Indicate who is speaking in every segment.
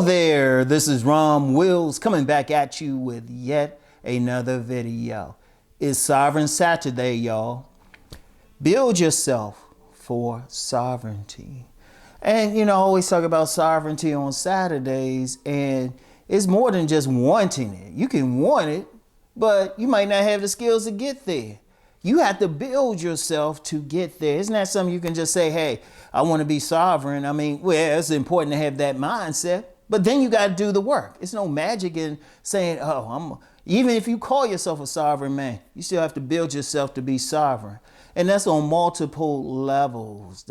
Speaker 1: Hello there, this is Rom Wills coming back at you with yet another video. It's Sovereign Saturday, y'all. Build yourself for sovereignty. And I always talk about sovereignty on Saturdays, and it's more than just wanting it. You can want it, but you might not have the skills to get there. You have to build yourself to get there. Isn't that something you can just say, hey, I want to be sovereign? I mean, well, it's important to have that mindset, but then you got to do the work. It's no magic in saying, even if you call yourself a sovereign man, you still have to build yourself to be sovereign. And that's on multiple levels.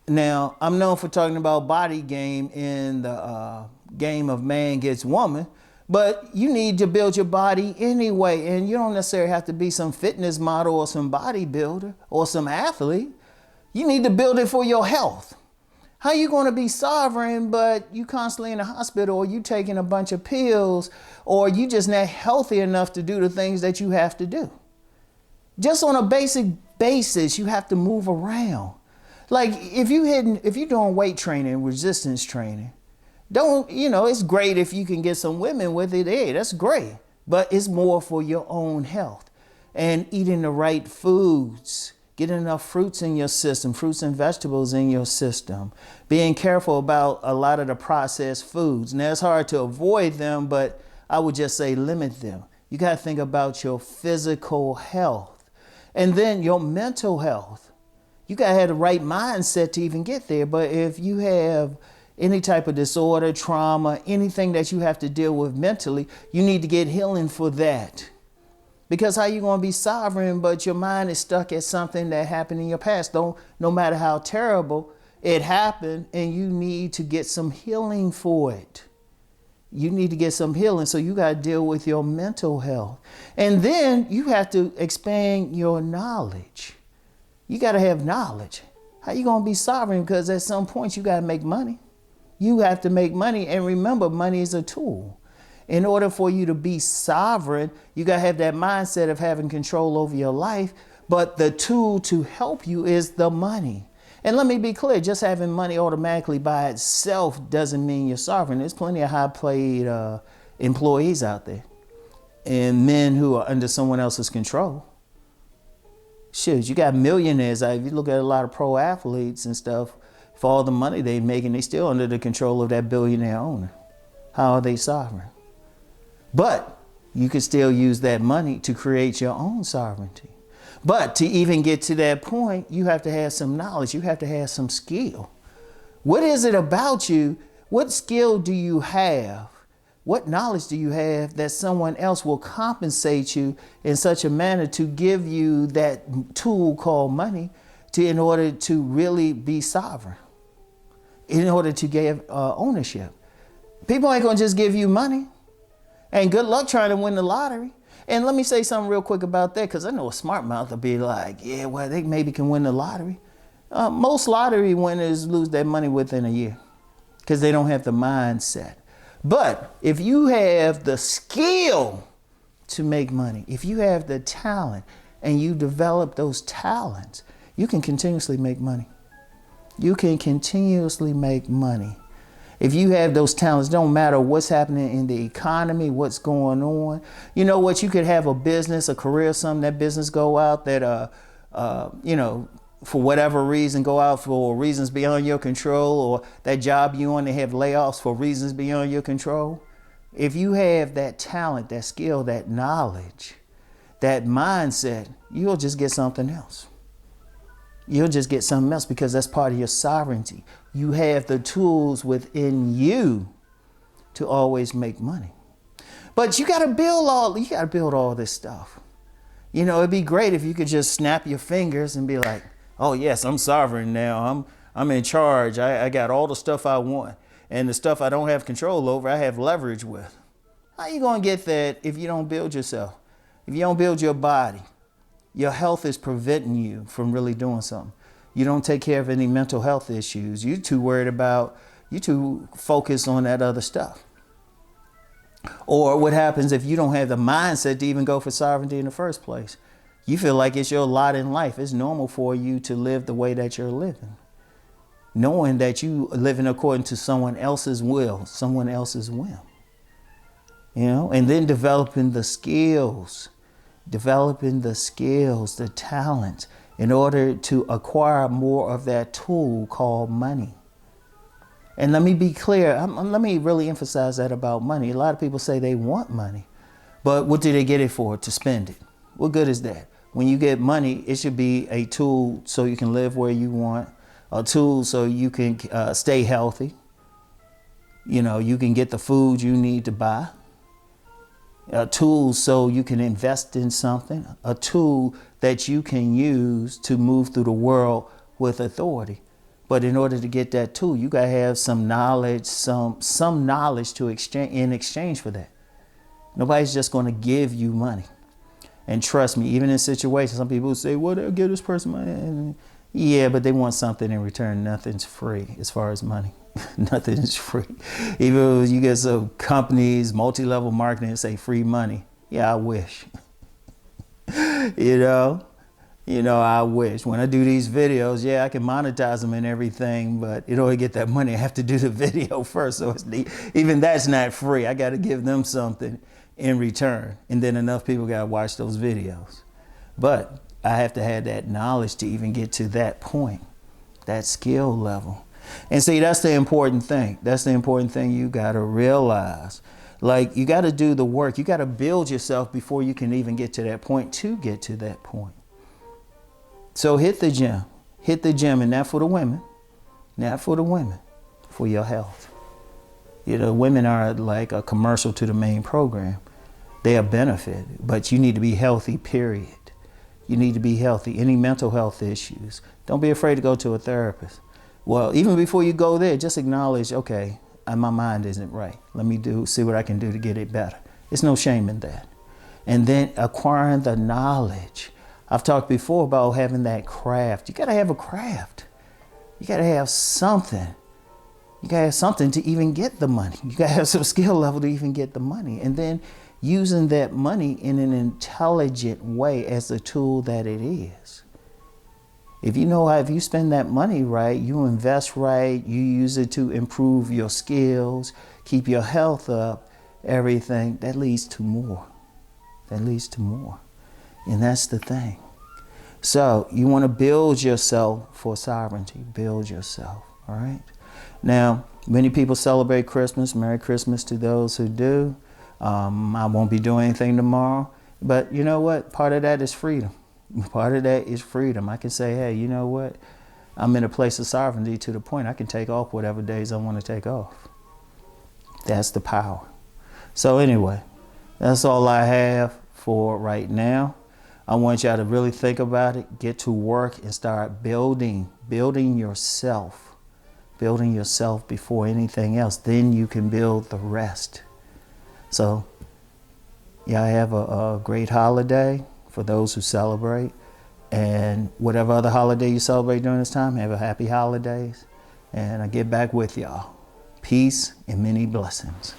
Speaker 1: Now, I'm known for talking about body game in the game of man gets woman. But you need to build your body anyway, and you don't necessarily have to be some fitness model or some bodybuilder or some athlete. You need to build it for your health. How you going to be sovereign, but you constantly in the hospital, or you taking a bunch of pills, or you just not healthy enough to do the things that you have to do? Just on a basic basis, you have to move around. Like if you're doing weight training, resistance training, it's great if you can get some women with it. Hey, that's great. But it's more for your own health and eating the right foods, getting enough fruits in your system, fruits and vegetables in your system, being careful about a lot of the processed foods. Now, it's hard to avoid them, but I would just say limit them. You got to think about your physical health and then your mental health. You got to have the right mindset to even get there. But if you have any type of disorder, trauma, anything that you have to deal with mentally, you need to get healing for that. Because how you going to be sovereign, but your mind is stuck at something that happened in your past? No matter how terrible it happened, and you need to get some healing for it. You need to get some healing, so you got to deal with your mental health. And then you have to expand your knowledge. You got to have knowledge. How you going to be sovereign? Because at some point you got to make money. You have to make money, and remember, money is a tool. In order for you to be sovereign, you got to have that mindset of having control over your life, but the tool to help you is the money. And let me be clear, just having money automatically by itself doesn't mean you're sovereign. There's plenty of high-paid employees out there and men who are under someone else's control. Shoot, you got millionaires. If you look at a lot of pro athletes and stuff, for all the money they're making, they still under the control of that billionaire owner. How are they sovereign? But you can still use that money to create your own sovereignty. But to even get to that point, you have to have some knowledge. You have to have some skill. What is it about you? What skill do you have? What knowledge do you have that someone else will compensate you in such a manner to give you that tool called money in order to really be sovereign? In order to give ownership. People ain't gonna just give you money. And good luck trying to win the lottery. And let me say something real quick about that, because I know a smart mouth will be like, yeah, well, they maybe can win the lottery. Most lottery winners lose their money within a year because they don't have the mindset. But if you have the skill to make money, if you have the talent and you develop those talents, you can continuously make money. You can continuously make money. If you have those talents, don't matter what's happening in the economy, what's going on. You know what? You could have a business, a career, something, that business go out that, for whatever reason, go out for reasons beyond your control, or that job you on, they have layoffs for reasons beyond your control. If you have that talent, that skill, that knowledge, that mindset, you'll just get something else. You'll just get something else because that's part of your sovereignty. You have the tools within you to always make money. But you got to build all this stuff. It'd be great if you could just snap your fingers and be like, oh yes, I'm sovereign now. I'm in charge. I got all the stuff I want, and the stuff I don't have control over, I have leverage with. How you going to get that if you don't build yourself? If you don't build your body? Your health is preventing you from really doing something. You don't take care of any mental health issues. You're too focused on that other stuff. Or what happens if you don't have the mindset to even go for sovereignty in the first place? You feel like it's your lot in life. It's normal for you to live the way that you're living. knowing that you are living according to someone else's will, someone else's whim. You know, and then developing the skills, the talents, in order to acquire more of that tool called money. And let me be clear, let me really emphasize that about money. A lot of people say they want money, but what do they get it for? To spend it. What good is that? When you get money, it should be a tool so you can live where you want, a tool so you can stay healthy. You know, you can get the food you need to buy. A tool so you can invest in something, a tool that you can use to move through the world with authority. But in order to get that tool, you gotta have some knowledge, some knowledge to exchange in exchange for that. Nobody's just gonna give you money. And trust me, even in situations, some people say, well, they'll give this person money. Yeah, but they want something in return. Nothing's free as far as money. Nothing is free. Even if you get some companies, multi-level marketing, say free money. Yeah, I wish. you know, I wish. When I do these videos, yeah, I can monetize them and everything, but in order to get that money, I have to do the video first. So even that's not free. I got to give them something in return. And then enough people got to watch those videos. But I have to have that knowledge to even get to that point, that skill level. And see, that's the important thing. That's the important thing you got to realize. Like, you got to do the work. You got to build yourself before you can even get to that point to get to that point. So hit the gym, and not for the women, for your health. You know, women are like a commercial to the main program. They are benefited, but you need to be healthy, period. You need to be healthy. Any mental health issues, don't be afraid to go to a therapist. Well, even before you go there, just acknowledge, okay, my mind isn't right. Let me see what I can do to get it better. There's no shame in that. And then acquiring the knowledge. I've talked before about having that craft. You got to have a craft. You got to have something. You got to have something to even get the money. You got to have some skill level to even get the money. And then using that money in an intelligent way as the tool that it is. If you spend that money right, you invest right, you use it to improve your skills, keep your health up, everything, that leads to more. And that's the thing. So you want to build yourself for sovereignty. Build yourself, all right? Now, many people celebrate Christmas. Merry Christmas to those who do. I won't be doing anything tomorrow. But you know what? Part of that is freedom. I can say, hey, you know what? I'm in a place of sovereignty to the point I can take off whatever days I want to take off. That's the power. So anyway, that's all I have for right now. I want y'all to really think about it, get to work and start building yourself before anything else. Then you can build the rest. So y'all have a great holiday for those who celebrate, and whatever other holiday you celebrate during this time, have a happy holidays, and I get back with y'all. Peace and many blessings.